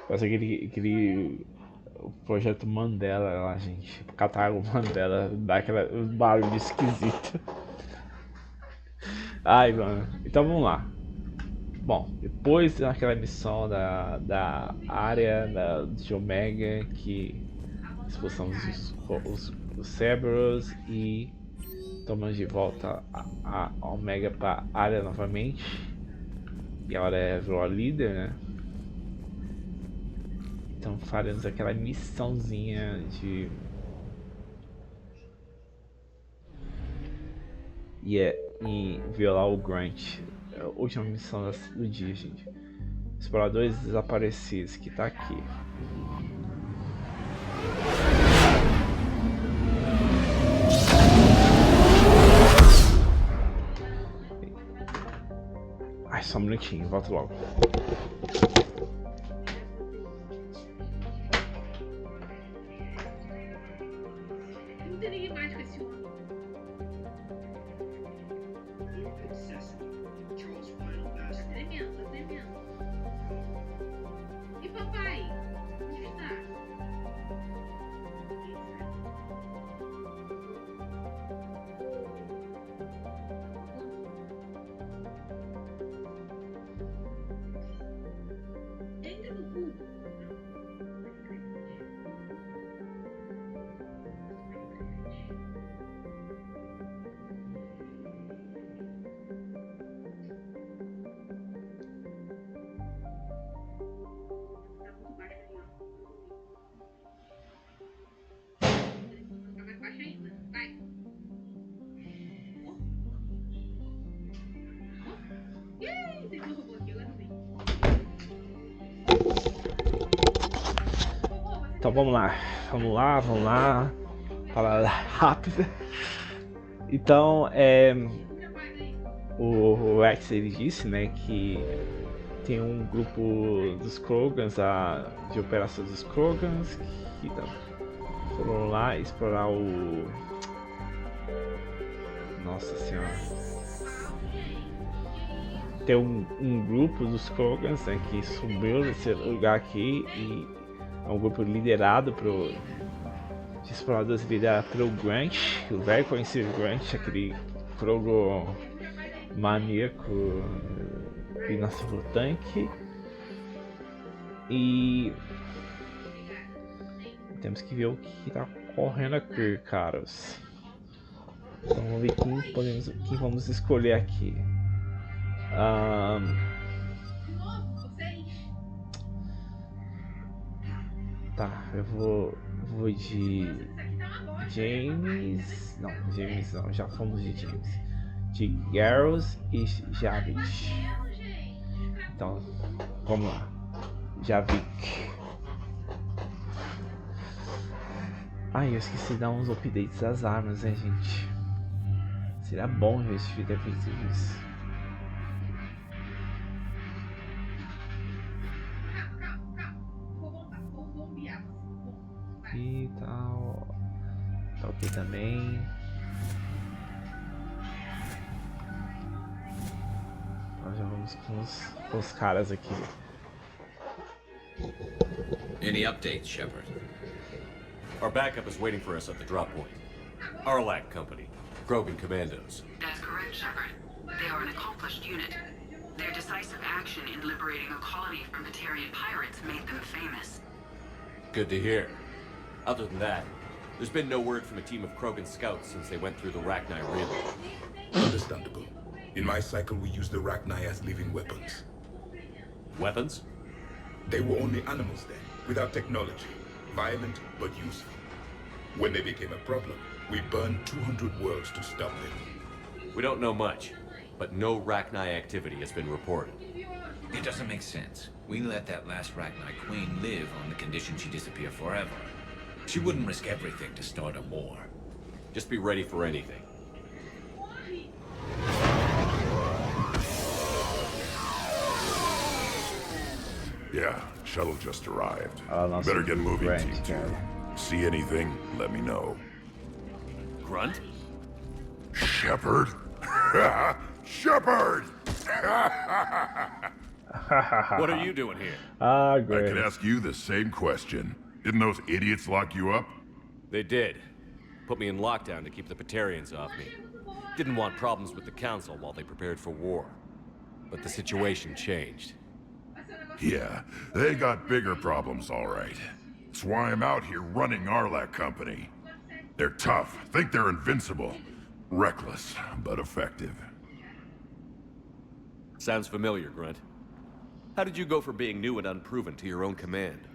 Parece aquele o projeto Mandela lá, gente. O catálogo Mandela dá aquela barulho esquisito. Ai, mano. Então vamos lá. Bom, depois daquela missão da área de Omega, que expulsamos os Cerberus e tomamos de volta a Omega para a área novamente. E agora virou a líder, né? Então faremos aquela missãozinha de... E violar o Grunt. É a última missão do dia, gente. Exploradores desaparecidos, que tá aqui. Ai, só um minutinho, volto logo. Não tem ninguém mais com esse homem. Tá tremendo, tá tremendo. E papai? Onde está? Entra no cubo. Tá muito baixo ali, ó. Tá mais baixo ainda. Vai. Yay! Tem um robô aqui, agora vem. Então vamos lá. Falar rápido. Então, o Rex ele disse, né, que tem um grupo dos Krogans, de operações dos Krogans, que foram lá explorar o... Nossa senhora. Tem um grupo dos Krogans, né, que subiu nesse lugar aqui e é um grupo liderado de exploradores liderados pelo Grunt, o velho conhecido Grunt, aquele Krogan maníaco que nasceu no tanque. E temos que ver o que tá correndo aqui, caros. Então vamos ver quem vamos escolher aqui. Tá, eu vou de James. Não, James não, já fomos de James. De Garros e Javik. Então, vamos lá. Javik. Ai, eu esqueci de dar uns updates das armas, né, gente? Seria bom a gente ter feito isso. E tal. Tá ok também. Nós já vamos com os caras aqui. Any updates, Shepard? Our backup is waiting for us at the drop point. Arlac Company, Krogan Commandos. That's correct, Shepard. They are an accomplished unit. Their decisive action in liberating a colony from Batarian pirates made them famous. Good to hear. Other than that, there's been no word from a team of Krogan scouts since they went through the Rachni relay. Understandable. In my cycle, we use the Rachni as living weapons. Weapons? They were only animals then, without technology. Violent, but useful. When they became a problem, we burned 200 worlds to stop them. We don't know much, but no Rachni activity has been reported. It doesn't make sense. We let that last Rachni queen live on the condition she disappear forever. She wouldn't risk everything to start a war. Just be ready for anything. Yeah, shuttle just arrived. Nossa, Better get moving, Grant, Team 2. cara. See anything, let me know. Grunt? Shepard? Shepard! What are you doing here? Ah, I great. could ask you the same question. Didn't those idiots lock you up? They did. Put me in lockdown to keep the Batarians off me. Didn't want problems with the Council while they prepared for war. But the situation changed. Yeah, they got bigger problems, all right. That's why I'm out here running Arlac Company. They're tough, think they're invincible. Reckless, but effective. Sounds familiar, Grunt. How did you go from being new and unproven to your own command?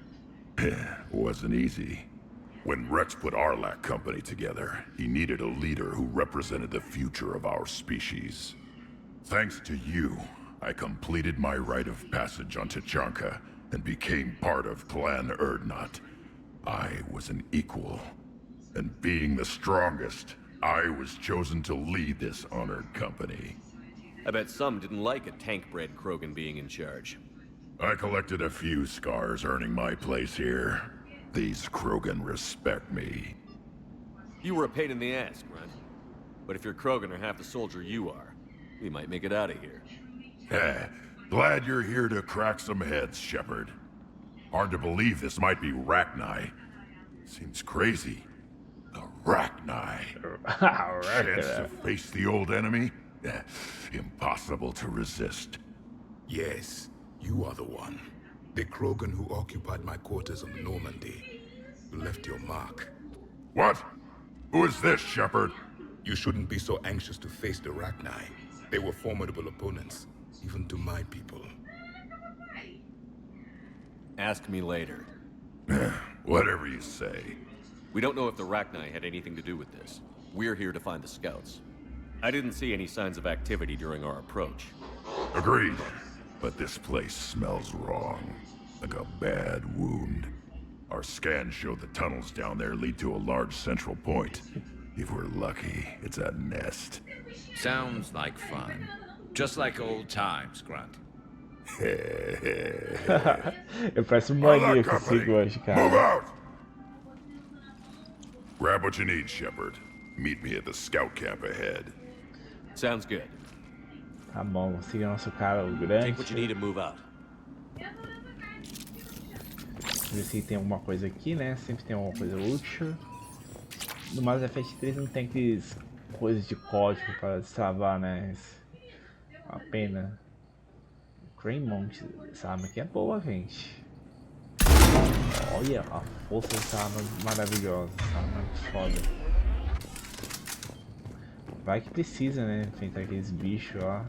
Wasn't easy. When Rex put Arlac Company together, he needed a leader who represented the future of our species. Thanks to you, I completed my rite of passage on Tachanka and became part of Clan Erdnot. I was an equal. And being the strongest, I was chosen to lead this honored company. I bet some didn't like a tank-bred Krogan being in charge. I collected a few scars earning my place here. These Krogan respect me. You were a pain in the ass, Grunt. But if your Krogan are half the soldier you are, we might make it out of here. Glad you're here to crack some heads, Shepard. Hard to believe this might be Rachni. Seems crazy. The Rachni. Chance to face the old enemy? Impossible to resist. Yes, you are the one. The Krogan who occupied my quarters on Normandy. You left your mark. What? Who is this, Shepard? You shouldn't be so anxious to face the Rachni. They were formidable opponents, even to my people. Ask me later. Whatever you say. We don't know if the Rachni had anything to do with this. We're here to find the scouts. I didn't see any signs of activity during our approach. Agreed. But this place smells wrong. Like a bad wound. Our scans show the tunnels down there lead to a large central point. If we're lucky, it's a nest. Sounds like fun. Just like old times, Grunt. Eu parece um maníaco esse Grunt, Move cara. out! Grab what you need, Shepard. Meet me at the scout camp ahead. Sounds good. Tá bom, vamos seguir nosso cara, o Take what Grunt. you need and move out. Ver se tem alguma coisa aqui, né? Sempre tem alguma coisa útil. No Mass Effect 3 não tem aqueles coisas de código para destravar, né? Uma pena. Greymont, essa arma aqui é boa, gente. Olha a força dessa arma maravilhosa, essa arma é foda. Vai que precisa, né? Enfrentar aqueles bichos lá.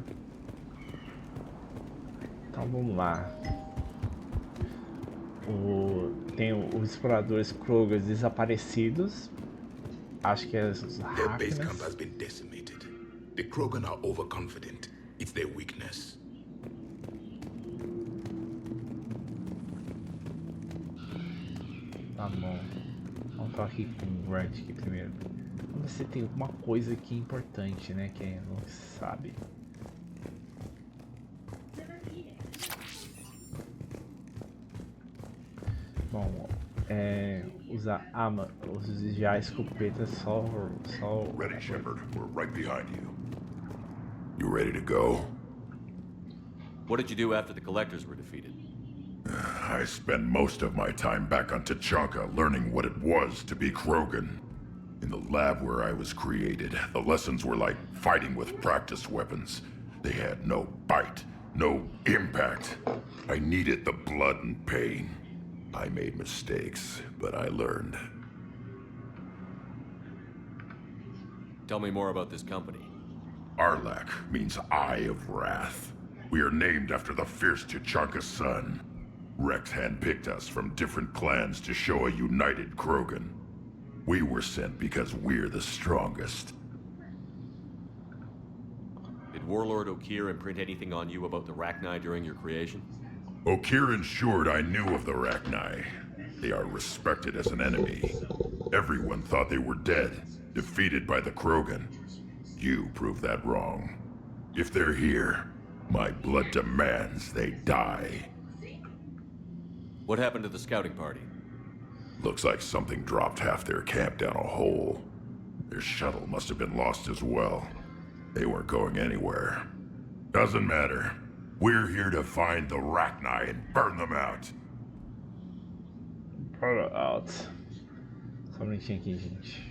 Então vamos lá. Tem os exploradores Krogans desaparecidos. Acho que é os Their base camp Rachnis. has been decimated. The Krogan are overconfident. It's their weakness. Tá bom. Vamos falar aqui com o Grunt aqui primeiro. Vamos ver se tem alguma coisa aqui importante, né? Que não se sabe. Bom, usar arma, usar escopeta só. Ready, Shepard. We're right behind you. You ready to go? What did you do after the Collectors were defeated? I spent most of my time back on Tachanka learning what it was to be Krogan. In the lab where I was created, the lessons were like fighting with practice weapons. They had no bite, no impact. I needed the blood and pain. I made mistakes, but I learned. Tell me more about this company. Arlac means Eye of Wrath. We are named after the fierce Tachanka sun. Rex handpicked us from different clans to show a united Krogan. We were sent because we're the strongest. Did Warlord Okir imprint anything on you about the Rachni during your creation? Okir ensured I knew of the Rachni. They are respected as an enemy. Everyone thought they were dead, defeated by the Krogan. You proved that wrong. If they're here, my blood demands they die. What happened to the scouting party? Looks like something dropped half their camp down a hole. Their shuttle must have been lost as well. They weren't going anywhere. Doesn't matter. We're here to find the Rachni and burn them out. Burn out. Só um minutinho aqui, gente.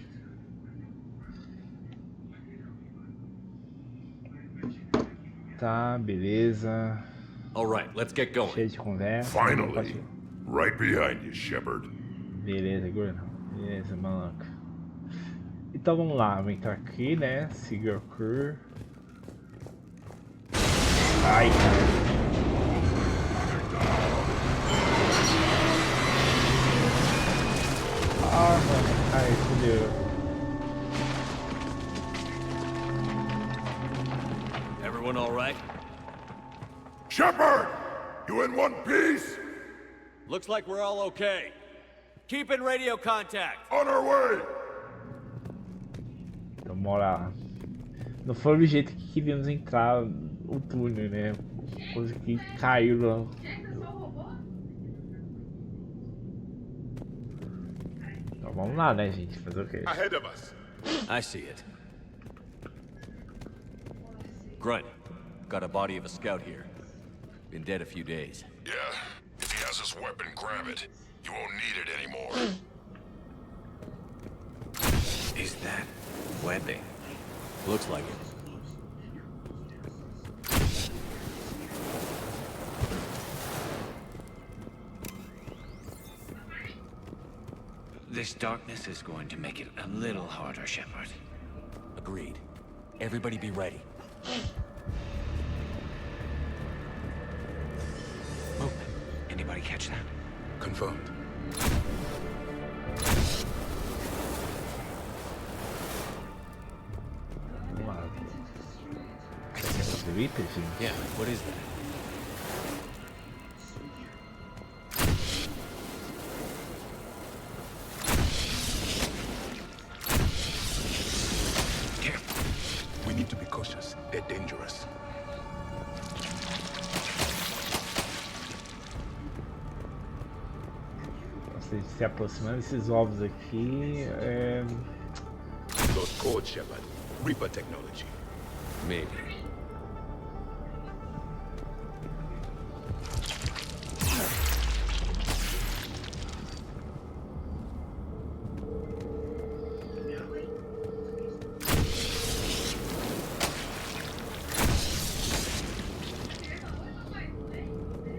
Tá, beleza. All right, let's get going. Cheio de conversa. Finally. Right behind you, Shepard. Beleza, Grunt. Beleza, maluco. Então vamos lá, vamos entrar aqui, né? Seguir o crew. Ai, cara. Ah, mano. Ai, fodeu. Everyone all right? Shepard! You in one piece? Looks like we're all okay. Keep in radio contact. On our way! Então bora. Não foi do jeito que queríamos entrar o túnel, né? Coisa que caiu lá. Então vamos lá, né, gente? Fazer o quê? Ahead of us. I see it. Grunt, got a body of a scout here. Been dead a few days. Yeah. If he has his weapon, grab it. You won't need it anymore. Is that webbing? Looks like it. This darkness is going to make it a little harder, Shepard. Agreed. Everybody be ready. Movement. Anybody catch that? Confirmed. Vamos lá. The Reaper, gente. Yeah, what is that? We need to be cautious. They're dangerous. Se aproximando desses ovos aqui, Those codes, Shepard. Reaper technology. Maybe.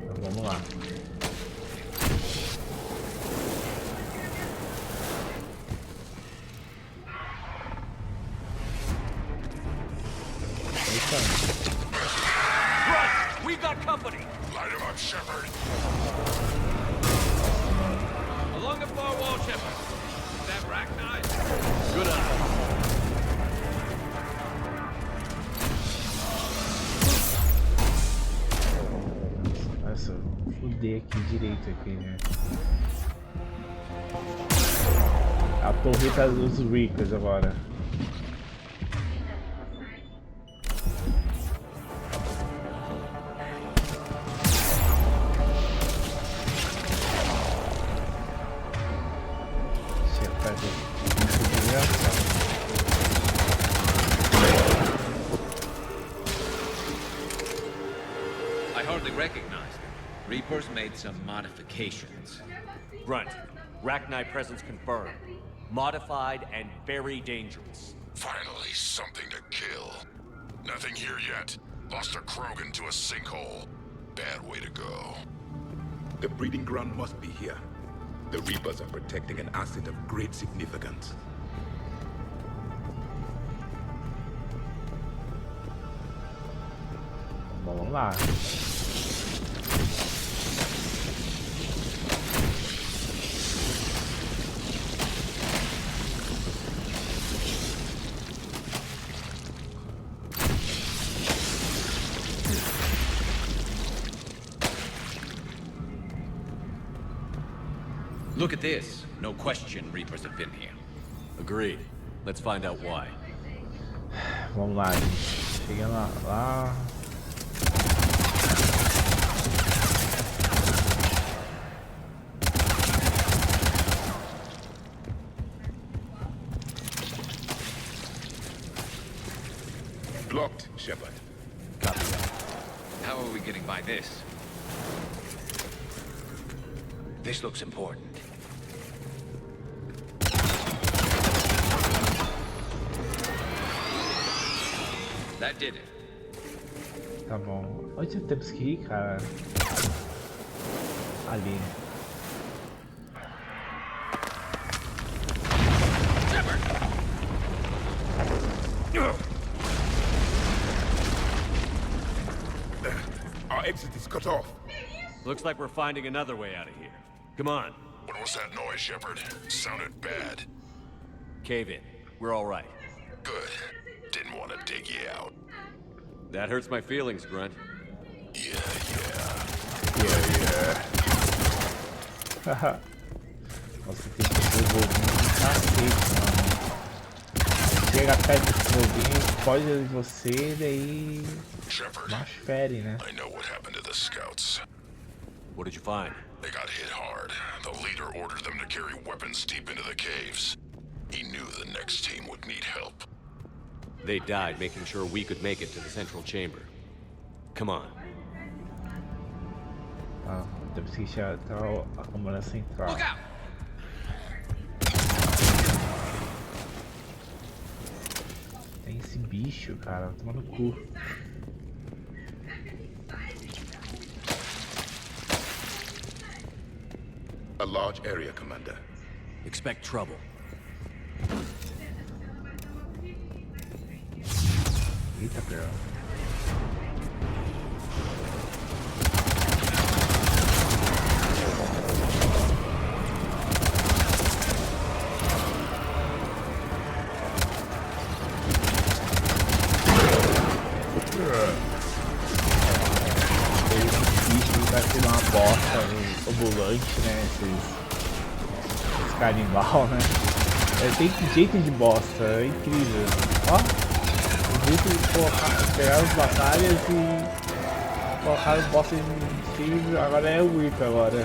então vamos lá. Grunt, we've got company. Light him up, Shepard. Along the far wall, Shepard. Is that Rachnis? Good eye. Nossa, vou fuder aqui direito aqui, né? A torreta dos Reapers agora. I hardly recognize them. Reapers made some modifications. Grunt, Rachni presence confirmed. Modified and very dangerous. Finally, something to kill. Nothing here yet. Lost a Krogan to a sinkhole. Bad way to go. The breeding ground must be here. The Reapers are protecting an asset of great significance. Vamos lá. Look at this. No question Reapers have been here. Agreed. Let's find out why. Vamos lá, gente. Chegando lá. Blocked, Shepard. Copy that. How are we getting by this? This looks important. That did it. Tá bom. Onde temos que ir, cara? Ali. Our exit is cut off. Looks like we're finding another way out of here. Come on. What was that noise, Shepard? Sounded bad. Cave in. We're all right. Good. Didn't want to dig you out. That hurts my feelings, Grunt. Yeah. Haha. Nossa, tem que ser envolvido um cacete, mano. Chega perto desse envolvimento, pode de você, daí Shepard, macho fere, né? I know what happened to the scouts. What did you find? They got hit hard. The leader ordered them to carry weapons deep into the caves. He knew the next team would need help. They died making sure we could make it to the central chamber. Come on. Ah, temos que chegar até a câmara central. Look out! Tem esse bicho, cara, toma no cu. A large area, Commander. Expect trouble. Eita, pera. Vai ser uma bosta ambulante, né? Esses canibal, né? Tem jeito de bosta, é incrível. Ó, o jeito de pegar as batalhas e colocar os bosta incrível. Agora é o Whip agora.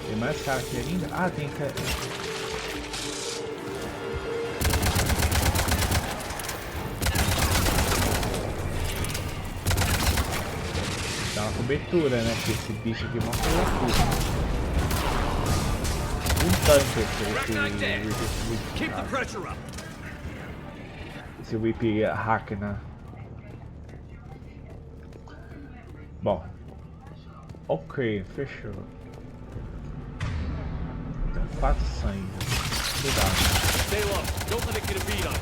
Tem mais cara aqui ainda? Ah, tem cara. Dá uma cobertura, né? Porque esse bicho aqui é uma coisa puta. Um tanque Keep the pressure up. esse Whip Rachni. Bom. Ok, fechou. Então 4 sangue. Cuidado. Stay low. Don't let it get a beat on you.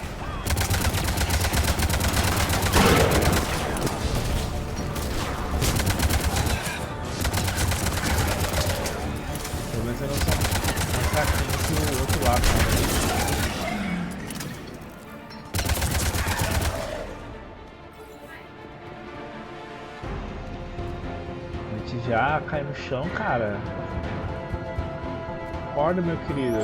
Pelo menos eu não sou mais fraquinho que o outro lado. A gente já cai no chão, cara. Acorda, meu querido.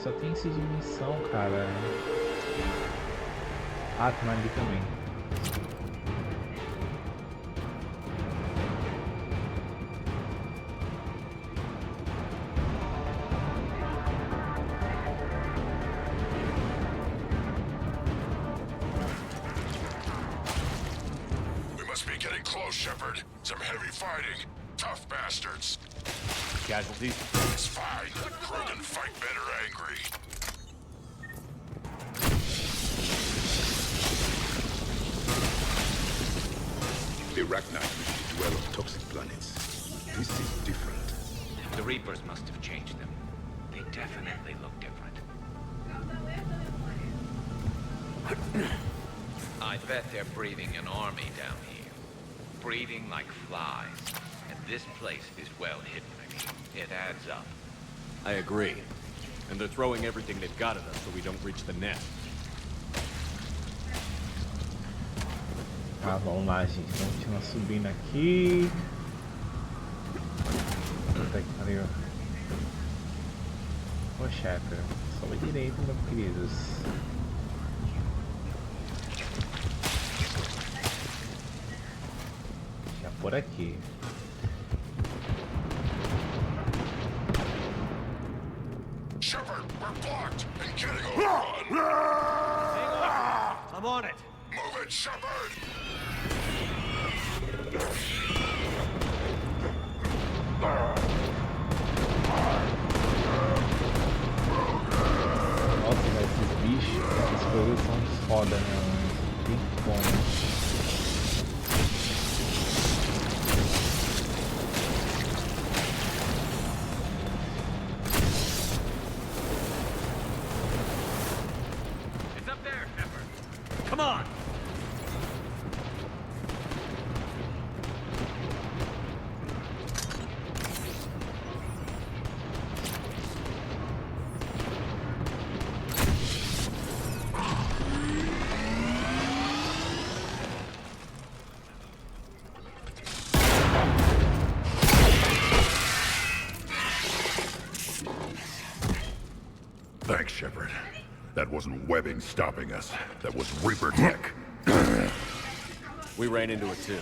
Só tem essa dimensão, cara. Ah, tem ali também. We must be getting close, Shepard. Some heavy fighting. Tough bastards. Casualties? It's fine. Krogan fight better angry. The Rachnis usually dwell on toxic planets. This is different. The Reapers must have changed them. They definitely look different. I bet they're breeding an army down here. Breeding like flies. And this place is well hidden. It adds up. I agree. And they're throwing everything they've got at us so we don't reach the nest. Tá, vamos lá, gente. Vamos continuar subindo aqui. Puta que pariu. Ô Shepard, sobe direito, meus queridos. Já por aqui. Shepard, we're blocked and getting overrun! I'm on it. Move it, Shepard! Nossa, mas esses bichos, essas coisas são foda, né, mano? Tem como. It's up there, Shepard. Come on. Thanks, Shepard. That wasn't webbing stopping us. That was Reaper tech. We ran into it too.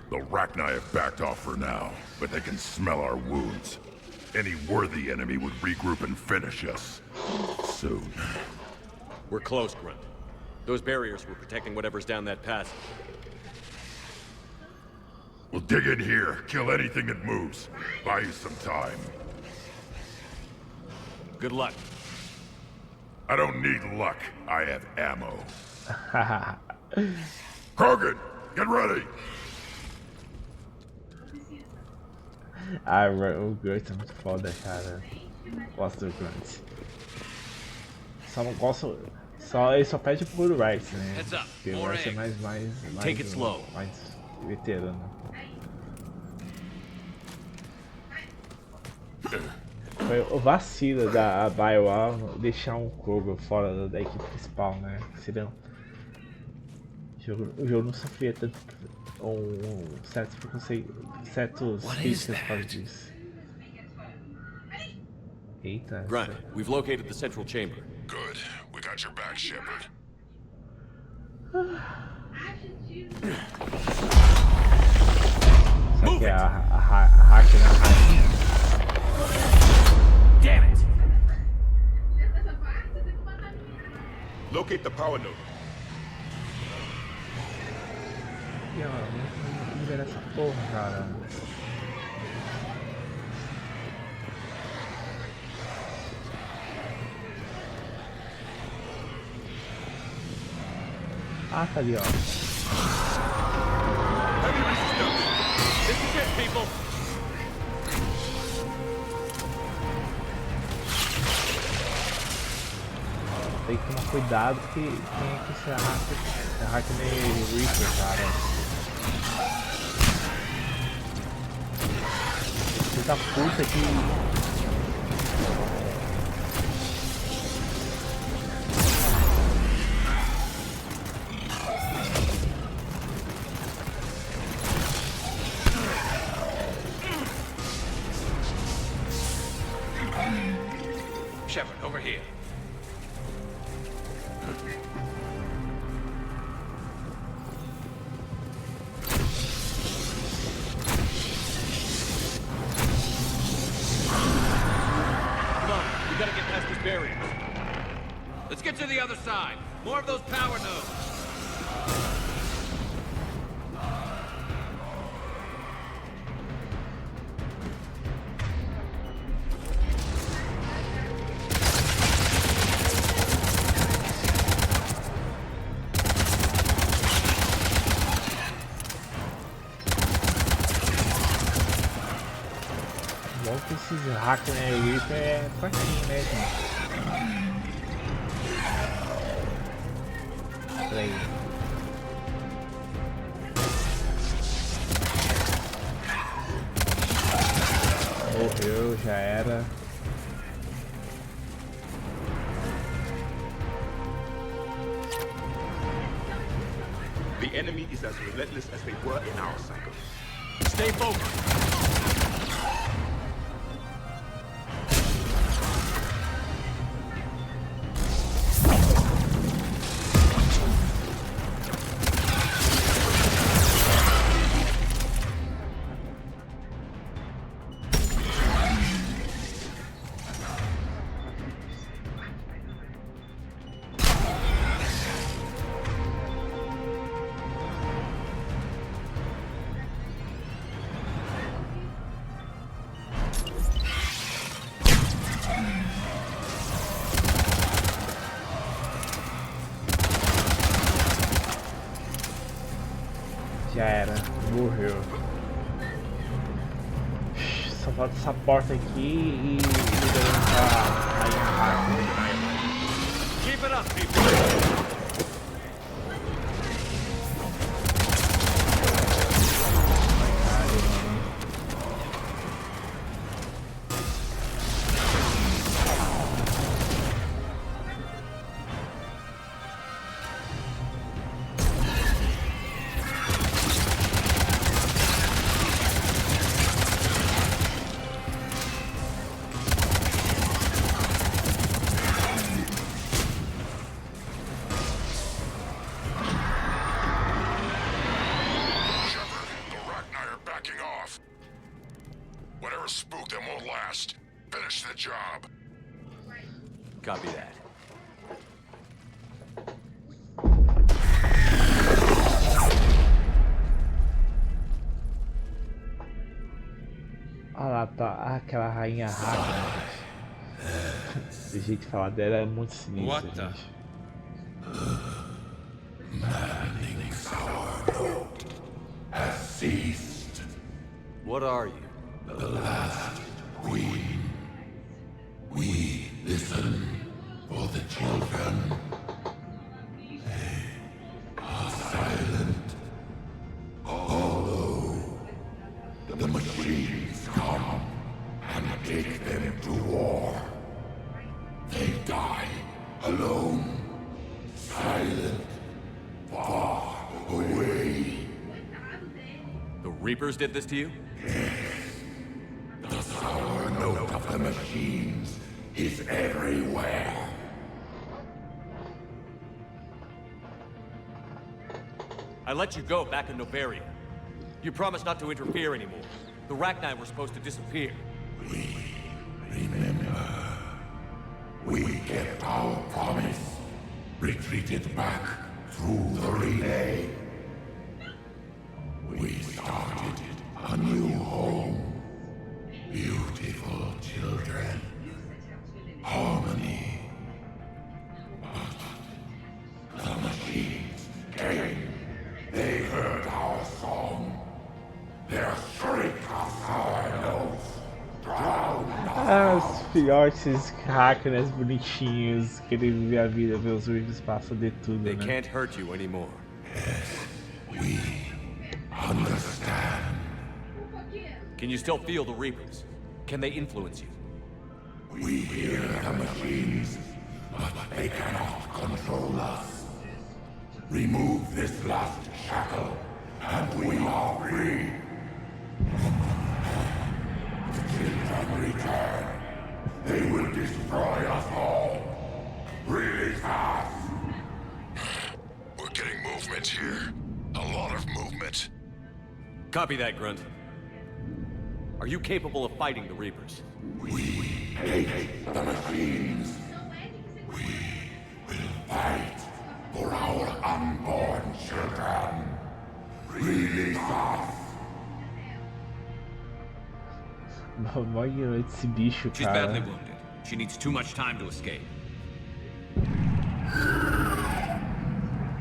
The Rachni have backed off for now, but they can smell our wounds. Any worthy enemy would regroup and finish us. Soon. We're close, Grunt. Those barriers were protecting whatever's down that pass. We'll dig in here, kill anything that moves. Buy you some time. Good luck. I don't need luck. I have ammo. Haha. Krogan, get ready! Ah, o Grunt é muito foda, cara. Gosto do Grunt. Só não gosto. Ele só pede pro Rachnis, né? Heads up, Porque o more Rachnis é eggs. mais Take it slow. mais veterano. Foi o vacilo da BioWare deixar um Krogan fora da equipe principal, né? Seria o jogo não sofria tanto certos preconceitos, certos críticas por causa disso. Eita. Grunt, we've located the central chamber. Good. We got your back, Shepard. Só que a Rachni na rainha. Damn it! Locate the power node. E ó, vamos liberar essa porra, cara. Ah, tá ali, ó. This is it, people! Tem que tomar cuidado porque tem que ser a Rachni Reaper, cara. Filho da puta que... Shepard, over here. Barriers. Let's get to the other side. More of those power nodes. Bom que esses Rachni Reaper é fraquinho, né, gente? Peraí. Morreu, já era. The enemy is as relentless as they were in our cycle. Stay focused. Já era, morreu. Só falta essa porta aqui e liberando a rainha Rachni. Keep it up, people. Whatever spooked them won't last. Finish the job. Copy that. Olha lá, tá aquela rainha Rachni. O jeito de falar dela é muito sinistro, gente. Maddening's our note has ceased. What are you? The last queen. We listen for the children. They are silent. Although the machines come and take them to war, they die alone, silent, far away. The Reapers did this to you? The sour note of the machines is everywhere. I let you go back in Noveria. You promised not to interfere anymore. The Rachni were supposed to disappear. We remember. We kept our promise. Retreated back through the relay. We started a new home. Beautiful children. Harmony. But the machines came. They heard our song. Their shriek of sour notes drowned Ah, os filhotes Rachnis bonitinhos, querendo viver a vida, ver os Reapers passam de tudo, They né? can't hurt you anymore. We understand. Can you still feel the Reapers? Can they influence you? We hear the machines, but they cannot control us. Remove this last shackle, and we are free. The children return. They will destroy us all. Really fast. We're getting movement here. A lot of movement. Copy that, Grunt. Are you capable of fighting the Reapers? We hate the machines. We will fight for our unborn children. Release us. Mó ignorante esse bicho, She's cara. badly wounded. She needs too much time to escape.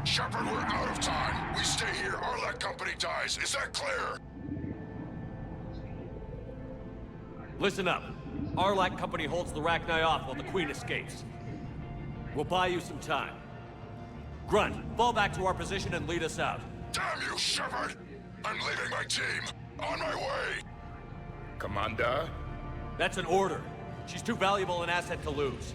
Shepard, we're out of time. We stay here, Arlac Company dies. Is that clear? Listen up. Arlac Company holds the Rachni off while the Queen escapes. We'll buy you some time. Grunt, fall back to our position and lead us out. Damn you, Shepard! I'm leaving my team. On my way. Commander? That's an order. She's too valuable an asset to lose.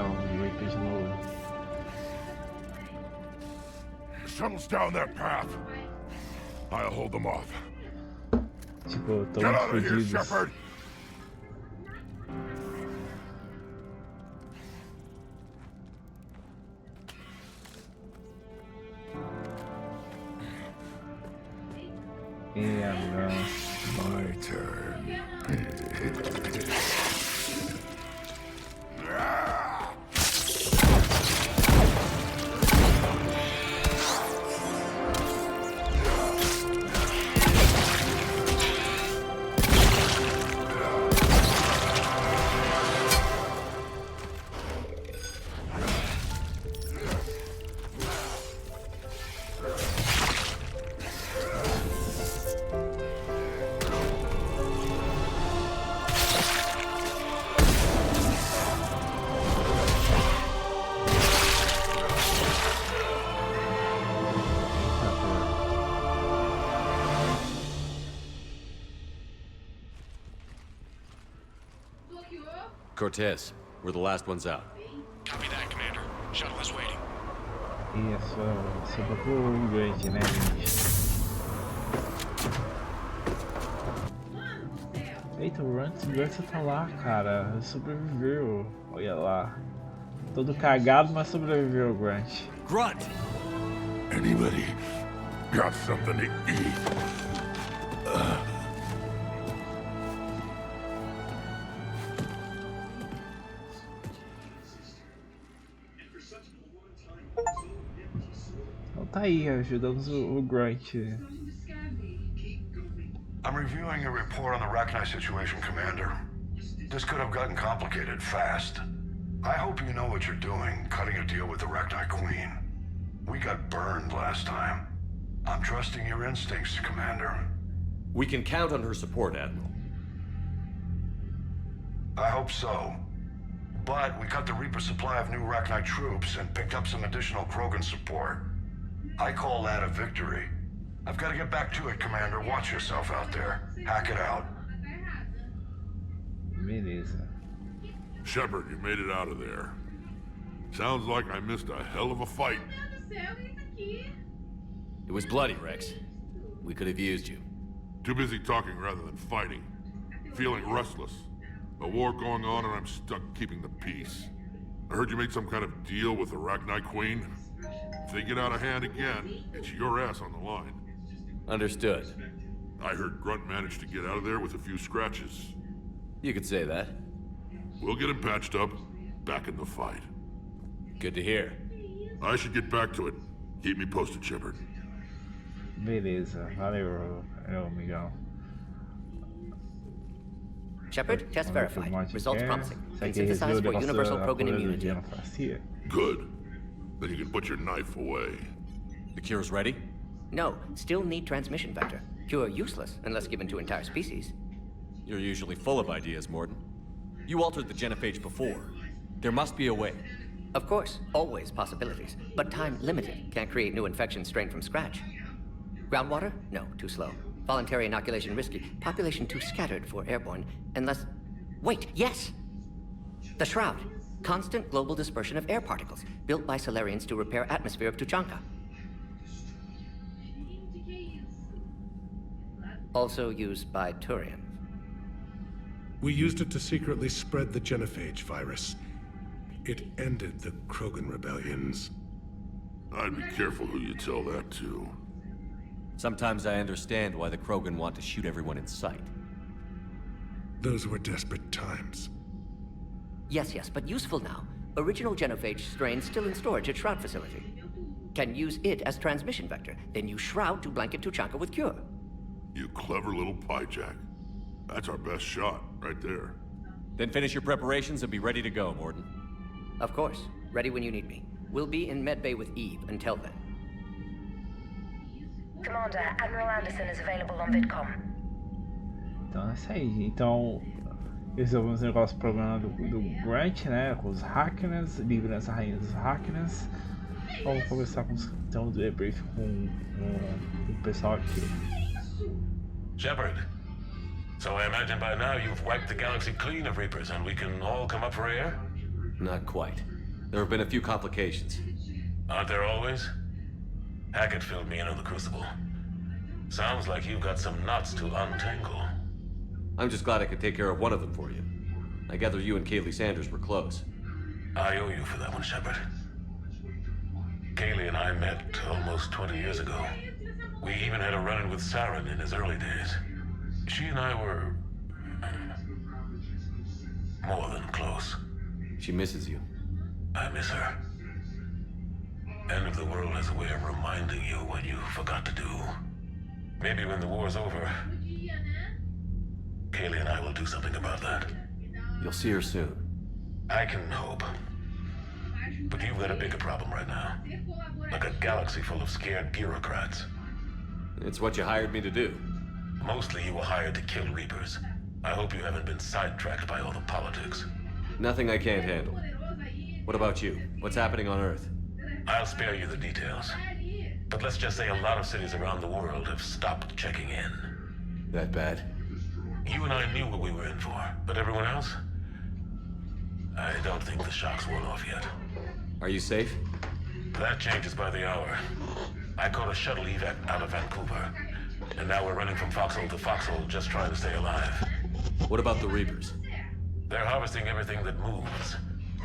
Ah, um Reaper de novo. Shuttle's down that path. I'll hold them off. Tipo, Get todos out of here, fodidos. Shepard! E agora... My turn. Cortez, we're the last ones out. Copy that, Commander. Shuttle is waiting. E sobrou pro Grunt, né, gente? Eita, o Grunt tá lá, cara. Sobreviveu. Olha lá. Todo cagado, mas sobreviveu o Grunt. Grunt! Anybody got something to eat? Então tá aí, ajudamos o Grunt. I'm reviewing your report on the Rachni situation, Commander. This could have gotten complicated fast. I hope you know what you're doing, cutting a deal with the Rachni Queen. We got burned last time. I'm trusting your instincts, Commander. We can count on her support, Admiral. I hope so. But we cut the Reaper supply of new Rachni troops and picked up some additional Krogan support. I call that a victory. I've got to get back to it, Commander. Watch yourself out there. Hack it out. Beleza. Shepard, you made it out of there. Sounds like I missed a hell of a fight. It was bloody, Rex. We could have used you. Too busy talking rather than fighting. Feeling restless. A war going on and I'm stuck keeping the peace. I heard you made some kind of deal with the Rachni Queen. If they get out of hand again, it's your ass on the line. Understood. I heard Grunt managed to get out of there with a few scratches. You could say that. We'll get him patched up, back in the fight. Good to hear. I should get back to it. Keep me posted, Shepard. Beleza, valeu, amigão. Shepard, test verified. Results promising. Can Será que synthesize resolveu for o negócio universal da Krogan cura immunity. de anastasia? Good. Then you can put your knife away. The cure's ready? No, still need transmission vector. Cure useless unless given to entire species. You're usually full of ideas, Morden. You altered the genophage before. There must be a way. Of course, always possibilities, but time limited. Can't create new infections straight from scratch. Groundwater? No, too slow. Voluntary inoculation risky. Population too scattered for airborne, unless... Wait, yes! The Shroud. Constant global dispersion of air particles, built by Solarians to repair atmosphere of Tuchanka. Also used by Turians. We used it to secretly spread the genophage virus. It ended the Krogan rebellions. I'd be careful who you tell that to. Sometimes I understand why the Krogan want to shoot everyone in sight. Those were desperate times. Yes, but useful now. Original genophage strain still in storage at Shroud facility. Can use it as transmission vector, then use Shroud to blanket Tuchanka with cure. You clever little piejack. That's our best shot, right there. Then finish your preparations and be ready to go, Morden. Of course. Ready when you need me. We'll be in medbay with Eve until then. Commander, Admiral Anderson is available on VidCom. Então é isso aí. Então, resolvemos o negócio do problema do Grunt, né? Com os Rachnis, livrando a rainha dos Rachnis. Vamos conversar com então, o debrief com o pessoal aqui. Shepard, so I imagine by now you've wiped the galaxy clean of Reapers and we can all come up for air? Not quite. There have been a few complications. Aren't there always? Hackett filled me in on the Crucible. Sounds like you've got some knots to untangle. I'm just glad I could take care of one of them for you. I gather you and Kaylee Sanders were close. I owe you for that one, Shepard. Kaylee and I met almost 20 years ago. We even had a run-in with Saren in his early days. She and I were... more than close. She misses you. I miss her. End of the world has a way of reminding you what you forgot to do. Maybe when the war's over, Kaylee and I will do something about that. You'll see her soon. I can hope. But you've got a bigger problem right now. Like a galaxy full of scared bureaucrats. It's what you hired me to do. Mostly you were hired to kill Reapers. I hope you haven't been sidetracked by all the politics. Nothing I can't handle. What about you? What's happening on Earth? I'll spare you the details. But let's just say a lot of cities around the world have stopped checking in. That bad? You and I knew what we were in for, but everyone else? I don't think the shock's worn off yet. Are you safe? That changes by the hour. I caught a shuttle evac out of Vancouver, and now we're running from foxhole to foxhole just trying to stay alive. What about the Reapers? They're harvesting everything that moves.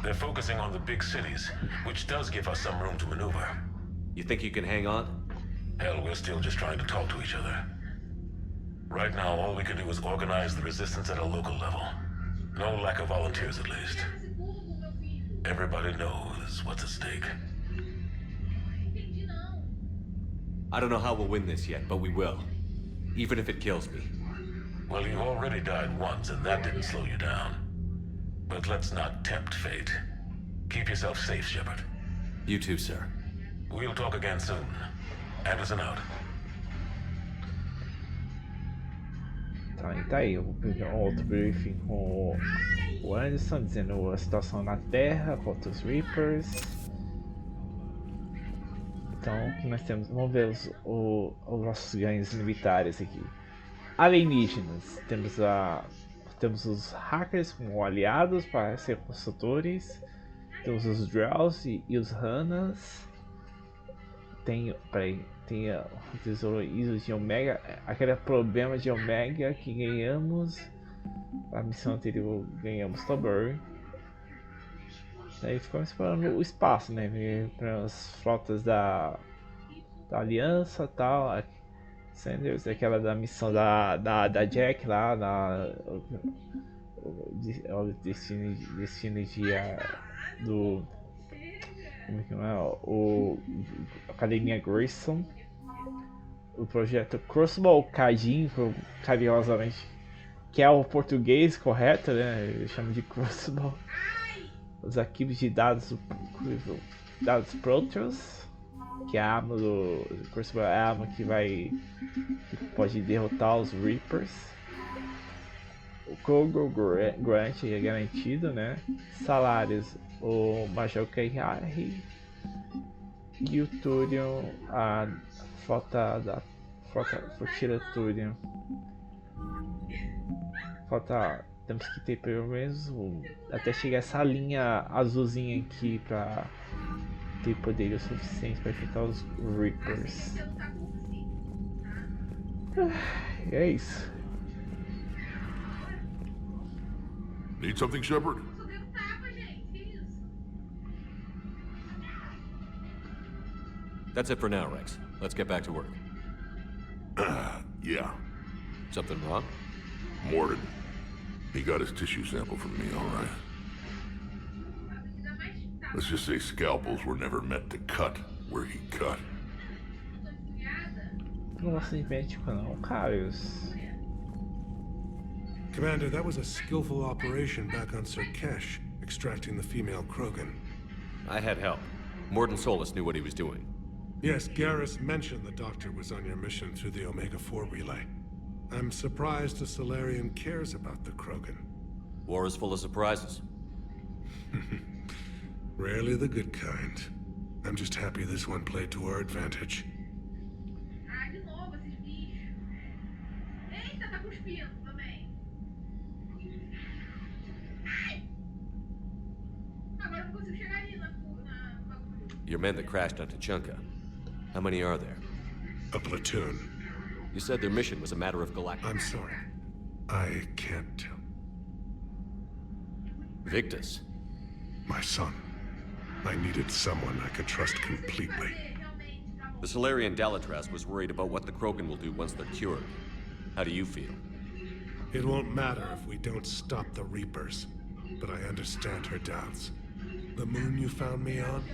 They're focusing on the big cities, which does give us some room to maneuver. You think you can hang on? Hell, we're still just trying to talk to each other. Right now, all we can do is organize the resistance at a local level. No lack of volunteers, at least. Everybody knows what's at stake. I don't know how we'll win this yet, but we will. Even if it kills me. Well, you already died once, and that didn't slow you down. But let's not tempt fate. Keep yourself safe, Shepard. You too, sir. We'll talk again soon. Anderson out. Tá, e tá aí, eu vou pegar um outro briefing com o Anderson, dizendo a situação na Terra contra os Reapers. Então, o que nós temos? Vamos ver os nossos ganhos militares aqui. Alienígenas, temos os hackers como aliados para ser construtores, temos os Drells e os Ranas. Tem o tesouro ISO de Omega, aquele problema de Omega que ganhamos. A missão anterior ganhamos Tober. Daí ficamos explorando o espaço, né? Para as frotas da Aliança e tal. Sanders, aquela da missão da Jack lá, o destino do. Como é que é? O Academia Grayson. O projeto Crossbow Cadinho, carinhosamente, que é o português correto, né? Eu chamo de Crossbow. Os arquivos de dados Proteus, que é a arma do Crossbow, é a arma que pode derrotar os Reapers. O Krogan Grunt é garantido, né? Salários, o Major Kayari e o Turion, a frota Flotila Turion. Temos que ter pelo menos até chegar essa linha azulzinha aqui pra ter poder o suficiente para enfrentar os Reapers. E é isso. Need something, Shepard? That's it for now, Rex. Let's get back to work. Yeah. Something wrong? Morden. He got his tissue sample from me, all right. Let's just say scalpels were never meant to cut where he cut. Não gosto de médico não, Carlos. Commander, that was a skillful operation back on Sirkesh, extracting the female Krogan. I had help. Morden Solus knew what he was doing. Yes, Garrus mentioned the doctor was on your mission through the Omega-4 relay. I'm surprised a Solarian cares about the Krogan. War is full of surprises. Rarely the good kind. I'm just happy this one played to our advantage. Ah, de novo esses bichos. Eita, tá cuspindo também. Ai! Agora eu não consigo chegar ali, né? Your men that crashed on Tuchanka. How many are there? A platoon. You said their mission was a matter of galactic... I'm sorry. I can't tell. Victus. My son. I needed someone I could trust completely. The Solarian Dalatras was worried about what the Krogan will do once they're cured. How do you feel? It won't matter if we don't stop the Reapers, but I understand her doubts. The moon you found me on?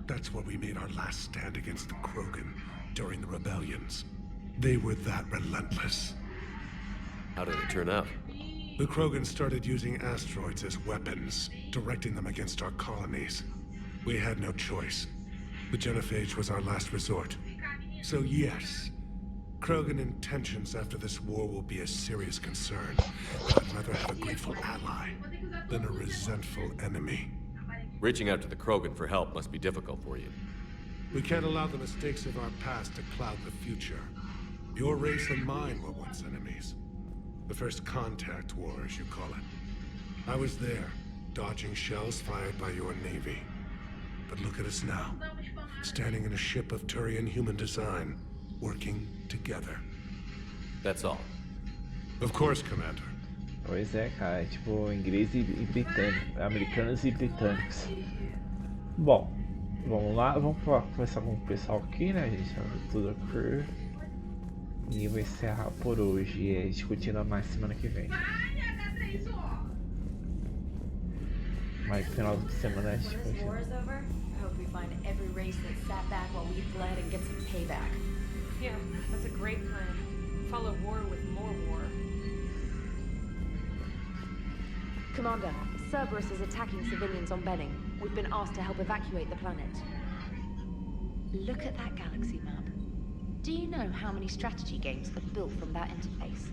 That's where we made our last stand against the Krogan during the rebellions. They were that relentless. How did it turn out? The Krogan started using asteroids as weapons, directing them against our colonies. We had no choice. The genophage was our last resort. So yes, Krogan intentions after this war will be a serious concern. But I'd rather have a grateful ally than a resentful enemy. Reaching out to the Krogan for help must be difficult for you. We can't allow the mistakes of our past to cloud the future. Your race and mine were once enemies. The first contact war, as you call it. I was there, dodging shells fired by your navy. But look at us now, standing in a ship of Turian human design, working together. That's all. Of course, Commander. Pois é, cara, é tipo inglês e britânico, americanos e britânicos. Bom, vamos lá, vamos conversar com o pessoal aqui, né, gente? Tudo crew. E vou encerrar por hoje. E a gente continua mais semana que vem. Mas no final de semana a gente continua. Yeah, that's a great plan. Follow war with more war. Commander, Cerberus is attacking civilians on Benning. We've been asked to help evacuate the planet. Look at that galaxy map. Do you know how many strategy games are built from that interface?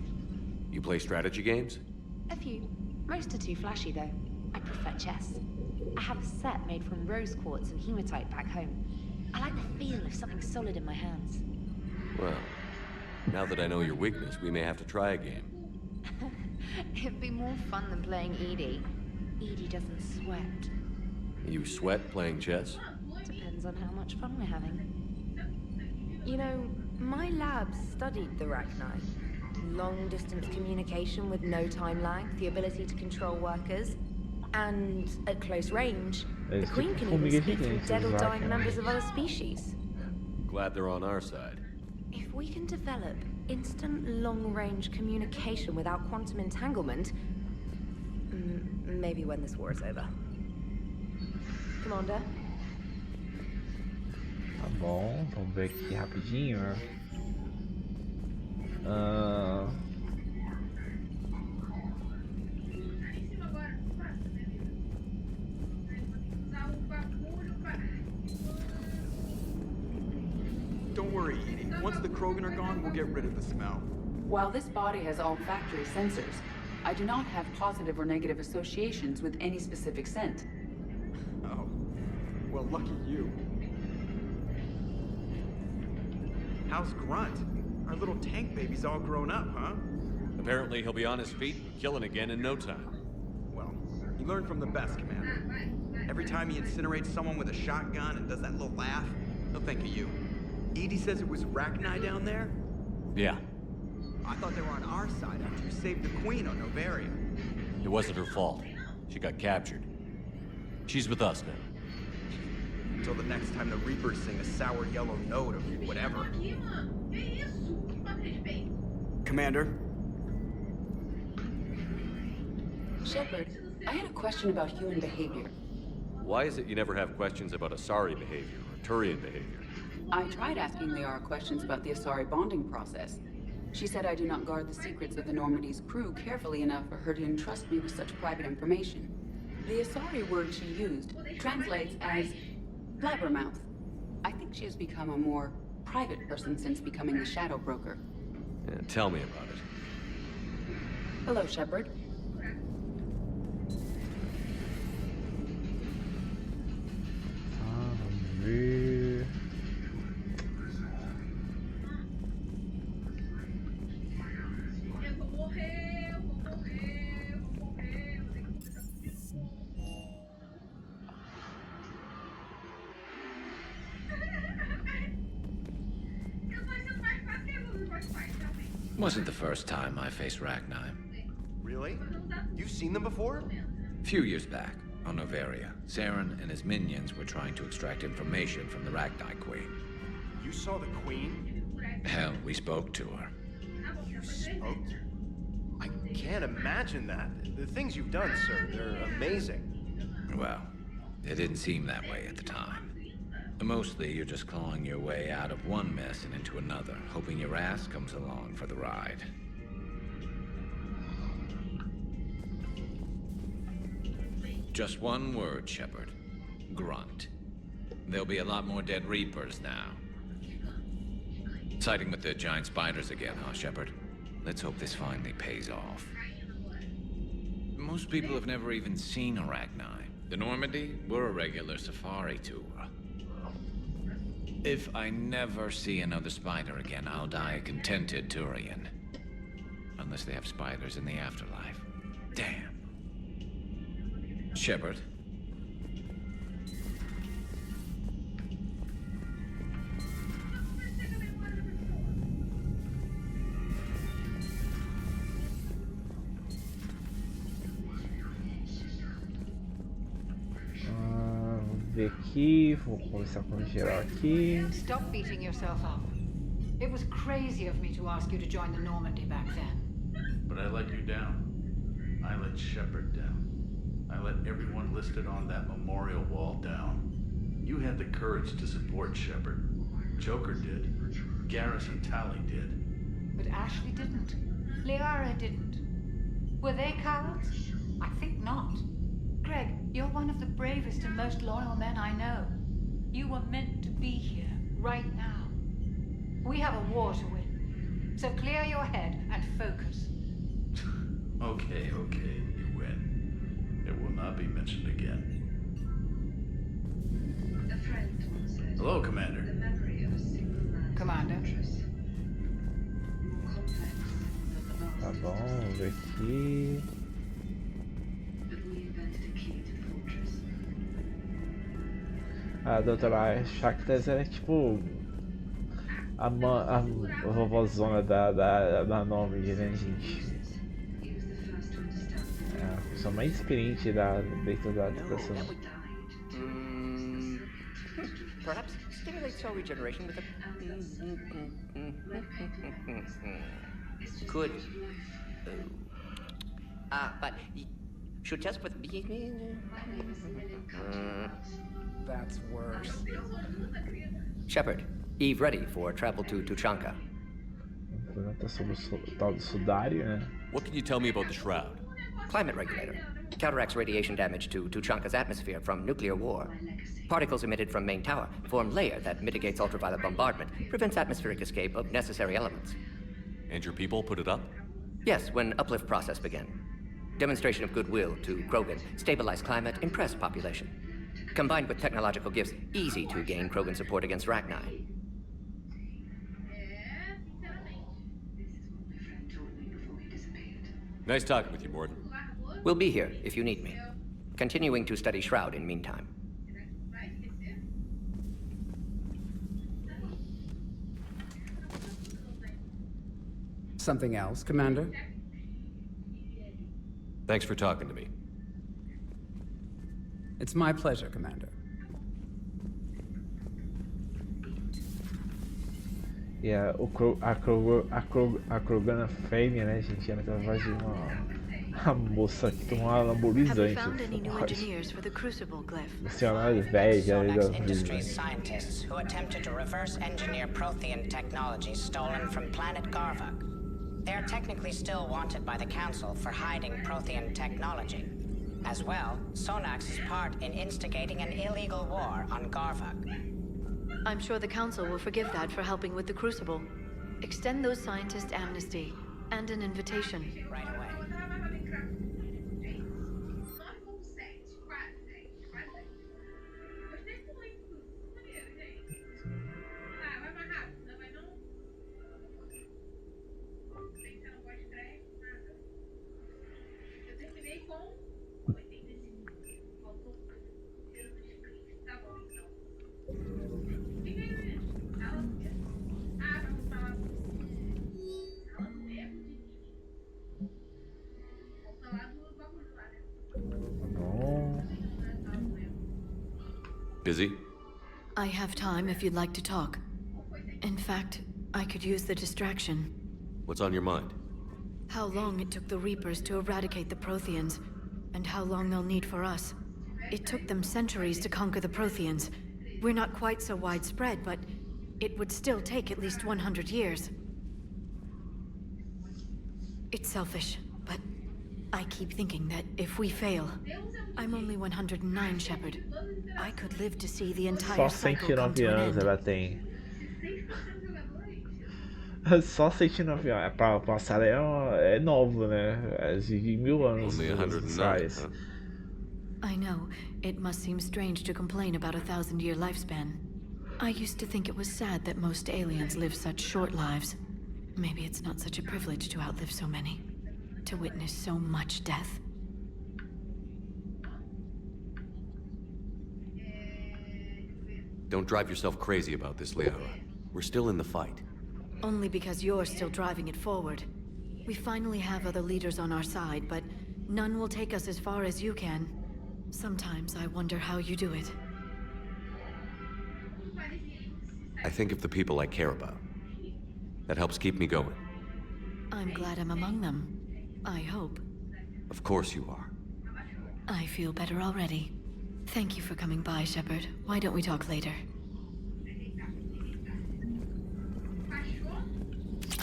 You play strategy games? A few. Most are too flashy, though. I prefer chess. I have a set made from rose quartz and hematite back home. I like the feel of something solid in my hands. Well, now that I know your weakness, we may have to try a game. It'd be more fun than playing Edie. Edie doesn't sweat. You sweat playing chess? Depends on how much fun we're having. You know, my lab studied the Rachni. Long-distance communication with no time lag, the ability to control workers, and at close range, the Queen can even speak through dead or dying members of other species. Glad they're on our side. If we can develop instant long-range communication without quantum entanglement, maybe when this war is over. Commander? Tá bom, vamos ver aqui rapidinho. Don't worry, Edie. Once the Krogan are gone, we'll get rid of the smell. While this body has all factory sensors, I do not have positive or negative associations with any specific scent. Oh. Well, lucky you. How's Grunt? Our little tank baby's all grown up, huh? Apparently he'll be on his feet and killing again in no time. Well, he learned from the best, Commander. Every time he incinerates someone with a shotgun and does that little laugh, he'll think of you. Edie says it was Rachni down there? Yeah. I thought they were on our side after you saved the Queen on Noveria. It wasn't her fault. She got captured. She's with us now. Until the next time the Reapers sing a sour yellow note of whatever. Commander? Shepard, I had a question about human behavior. Why is it you never have questions about Asari behavior or Turian behavior? I tried asking Liara questions about the Asari bonding process. She said I do not guard the secrets of the Normandy's crew carefully enough for her to entrust me with such private information. The Asari word she used translates as blabbermouth. I think she has become a more private person since becoming the Shadow Broker. Yeah, tell me about it. Hello, Shepard. Vamos ver. Wasn't the first time I faced Rachni. Really? You've seen them before? A few years back, on Noveria, Saren and his minions were trying to extract information from the Rachni Queen. You saw the Queen? Hell, we spoke to her. You spoke? I can't imagine that. The things you've done, sir, they're amazing. Well, it didn't seem that way at the time. Mostly, you're just clawing your way out of one mess and into another, hoping your ass comes along for the ride. Just one word, Shepard. Grunt. There'll be a lot more dead Reapers now. Siding with the giant spiders again, huh, Shepard? Let's hope this finally pays off. Most people have never even seen a Rachni. The Normandy, we're a regular safari tour. If I never see another spider again, I'll die a contented Turian. Unless they have spiders in the afterlife. Damn. Shepard. Ver aqui, vou conversar com o geral aqui. Stop beating yourself up. It was crazy of me to ask you to join the Normandy back then. But I let you down. I let Shepard down. I let everyone listed on that memorial wall down. You had the courage to support Shepard. Joker did. Garrison Tally did. But Ashley didn't. Liara didn't. Were they cowards? I think not. Greg, you're one of the bravest and most loyal men I know. You were meant to be here, right now. We have a war to win. So clear your head and focus. Okay, you win. It will not be mentioned again. Hello, Commander. Commander. Tá bom, vamos ver aqui. A doutora Rachnis é tipo a vovózona da Noveria, né, gente? É a pessoa mais experiente dentro da educação. Perhaps stimulate cell regeneration with a... Could... but should test with... That's worse. Shepard, Eve ready for travel to Tuchanka. Sobre o tal do sudário, né? What can you tell me about the shroud? Climate regulator. Counteracts radiation damage to Tuchanka's atmosphere from nuclear war. Particles emitted from main tower form layer that mitigates ultraviolet bombardment, prevents atmospheric escape of necessary elements. And your people put it up? Yes, when uplift process began. Demonstration of goodwill to Krogan, stabilize climate, impress population. Combined with technological gifts, easy to gain Krogan support against Rachni. Nice talking with you, Morden. We'll be here if you need me. Continuing to study Shroud in meantime. Something else, Commander? Thanks for talking to me. It's my pleasure, Commander. E a Krogan fêmea, né, gente? Ela tem a voz de uma moça que toma uma anabolizante. Senhora velha, Sonax Industries scientists who attempted to reverse engineer Prothean technology stolen from planet Garvuk. They are technically still wanted by the Council for hiding Prothean technology. As well, Sonax's part in instigating an illegal war on Garvuk. I'm sure the Council will forgive that for helping with the Crucible. Extend those scientists amnesty and an invitation. Right away. Busy? I have time if you'd like to talk. In fact, I could use the distraction. What's on your mind? How long it took the Reapers to eradicate the Protheans, and how long they'll need for us. It took them centuries to conquer the Protheans. We're not quite so widespread, but it would still take at least 100 years. It's selfish, but I keep thinking that if we fail, I'm only 109, Shepard. I could live to see the entire Só cycle come 109 to an anos end. ela tem. Só 109 anos. Pra passar é novo, né? É de 1000 anos. Only 109, huh? I know, it must seem strange to complain about a 1,000-year lifespan. I used to think it was sad that most aliens live such short lives. Maybe it's not such a privilege to outlive so many. To witness so much death. Don't drive yourself crazy about this, Liara. We're still in the fight. Only because you're still driving it forward. We finally have other leaders on our side, but none will take us as far as you can. Sometimes I wonder how you do it. I think of the people I care about. That helps keep me going. I'm glad I'm among them. I hope. Of course you are. I feel better already. Thank you for coming by, Shepard. Why don't we talk later?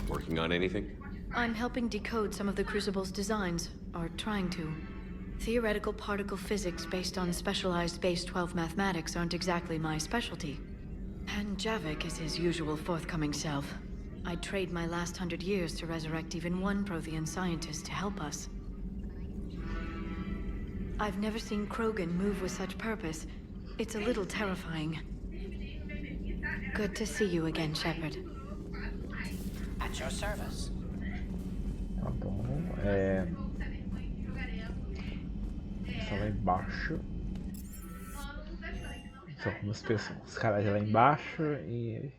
Working on anything? I'm helping decode some of the Crucible's designs, or trying to. Theoretical particle physics based on specialized base 12 mathematics aren't exactly my specialty. And Javik is his usual forthcoming self. I'd trade my last 100 years to resurrect even one Prothean scientist to help us. I've never seen Krogan move with such purpose. It's a little terrifying. Good to see you again, Shepard. At your service. Tá bom, só lá embaixo. São algumas pessoas, os caras lá embaixo e...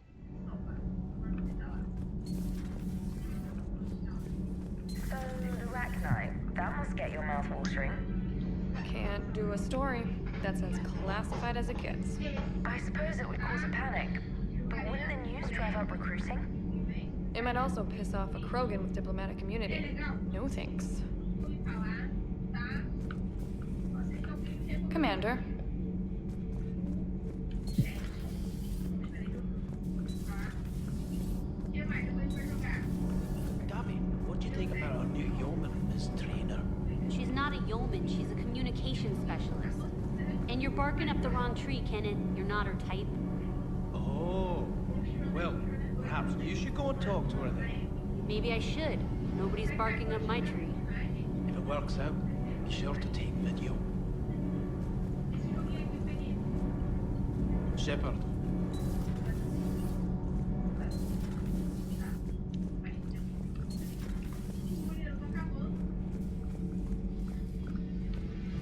So, Rachni, that must get your mouth watering. Can't do a story. That's as classified as it gets. I suppose it would cause a panic, but wouldn't the news drive up recruiting? It might also piss off a Krogan with diplomatic immunity. No thanks. Commander. Gabby, what do you think about our new yeoman, Miss Trainer? She's not a yeoman, she's a communication specialist. And you're barking up the wrong tree, Kenan. You're not her type. Oh, well, perhaps you should go and talk to her then. Maybe I should. Nobody's barking up my tree. If it works out, be sure to take video. Shepard.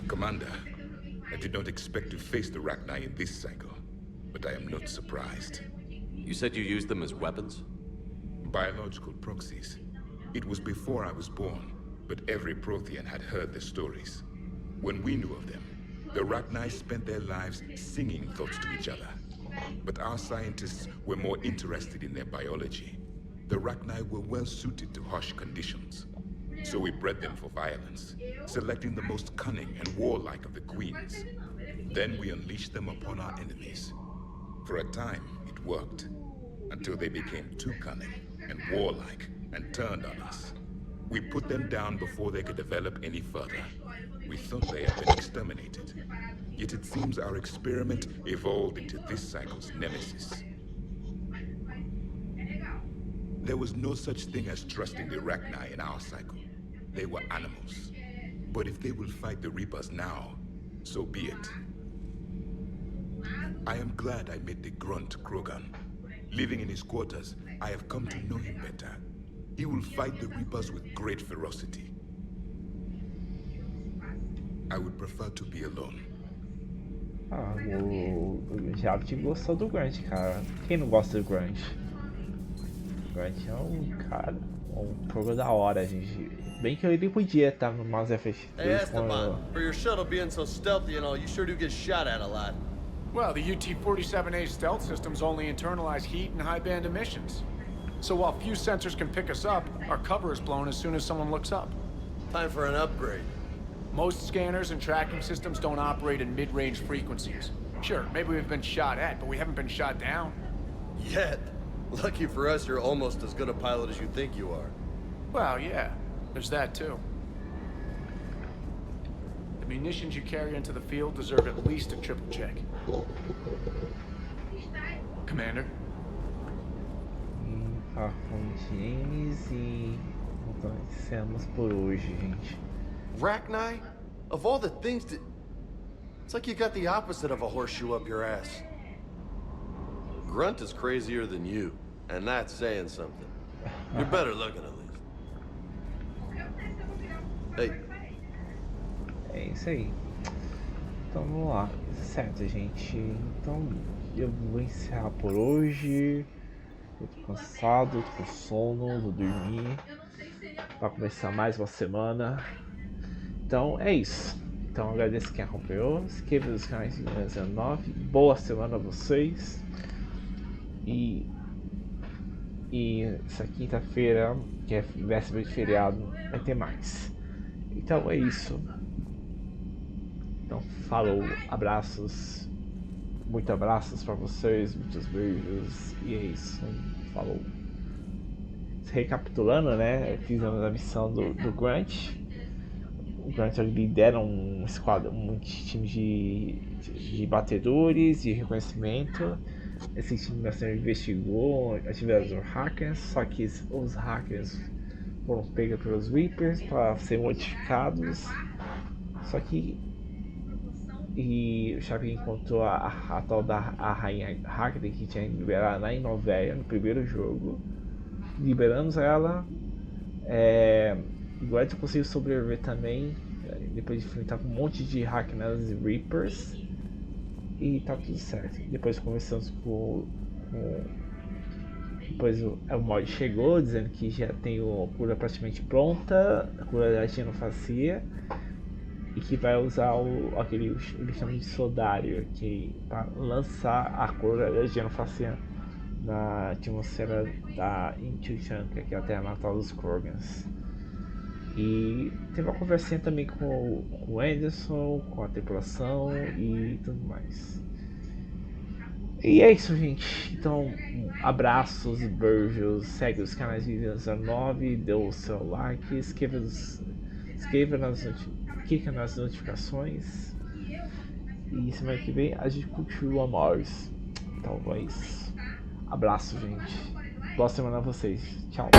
Commander, I did not expect to face the Rachni in this cycle, but I am not surprised. You said you used them as weapons? Biological proxies. It was before I was born, but every Prothean had heard the stories. When we knew of them, the Rachni spent their lives singing thoughts to each other. But our scientists were more interested in their biology. The Rachni were well suited to harsh conditions. So we bred them for violence, selecting the most cunning and warlike of the queens. Then we unleashed them upon our enemies. For a time, it worked, until they became too cunning and warlike and turned on us. We put them down before they could develop any further. We thought they had been exterminated. Yet it seems our experiment evolved into this cycle's nemesis. There was no such thing as trusting the Rachni in our cycle. They were animals. But if they will fight the Reapers now, so be it. I am glad I met the Grunt Krogan. Living in his quarters, I have come to know him better. He will fight the Reapers with great ferocity. I would prefer to be alone. Ah, o Javik gostou do Grunt, cara. Quem não gosta do Grunt? O Grunt é um cara, um programa da hora, gente. Bem que ele podia estar no Mass Effect 3 Hey Esteban, for your shuttle being so stealthy and all, you sure do get shot at a lot. Well, the UT-47A stealth systems only internalize heat and high-band emissions. So while few sensors can pick us up, our cover is blown as soon as someone looks up. Time for an upgrade. Most scanners and tracking systems don't operate in mid-range frequencies. Sure, maybe we've been shot at, but we haven't been shot down. Yet. Lucky for us, you're almost as good a pilot as you think you are. Well, yeah. There's that, too. The munitions you carry into the field deserve at least a triple check. Commander? Tá com James e então encerramos por hoje, gente. Rachni? Of all the things that... It's like you got the opposite of a horseshoe up your ass. Grunt is crazier than you, and that's saying something. You're better looking at least. Hey. É isso aí. Então vamos lá. Certo, gente. Então eu vou encerrar por hoje. Eu tô cansado, tô com sono, vou dormir. Vai começar mais uma semana. Então é isso. Então agradeço quem acompanhou. Se inscreva nos canais de 19. Boa semana a vocês. E essa quinta-feira, que é véspera de feriado, vai ter mais. Então é isso. Então falou, abraços. Muitos abraços para vocês, muitos beijos. E é isso. Falou. Recapitulando, né? Fizemos a missão do Grunt. O Grunt lidera um esquadrão, um time de batedores e reconhecimento. Esse time investigou atividades dos hackers, só que os hackers foram pegos pelos Reapers para serem modificados. Só que o Shepard encontrou a tal da rainha Rachni que tinha liberado lá em Noveria no primeiro jogo. Liberamos ela. Igual ele conseguiu sobreviver também, depois de enfrentar um monte de Rachnis e Reapers. E tá tudo certo. Depois conversamos com depois o mod chegou dizendo que já tem a cura praticamente pronta, a cura da genofacia, e que vai usar aquele ele chama de sodário para lançar a cura da genofacia na atmosfera da Então, que é a terra natal dos Krogans. E teve uma conversinha também com o Anderson, com a tripulação e tudo mais. E é isso, gente. Então, abraços e beijos. Segue os canais de 19, dê o seu like, clica nas notificações. E semana que vem a gente continua mais. Então é isso. Abraço, gente. Boa semana a vocês. Tchau.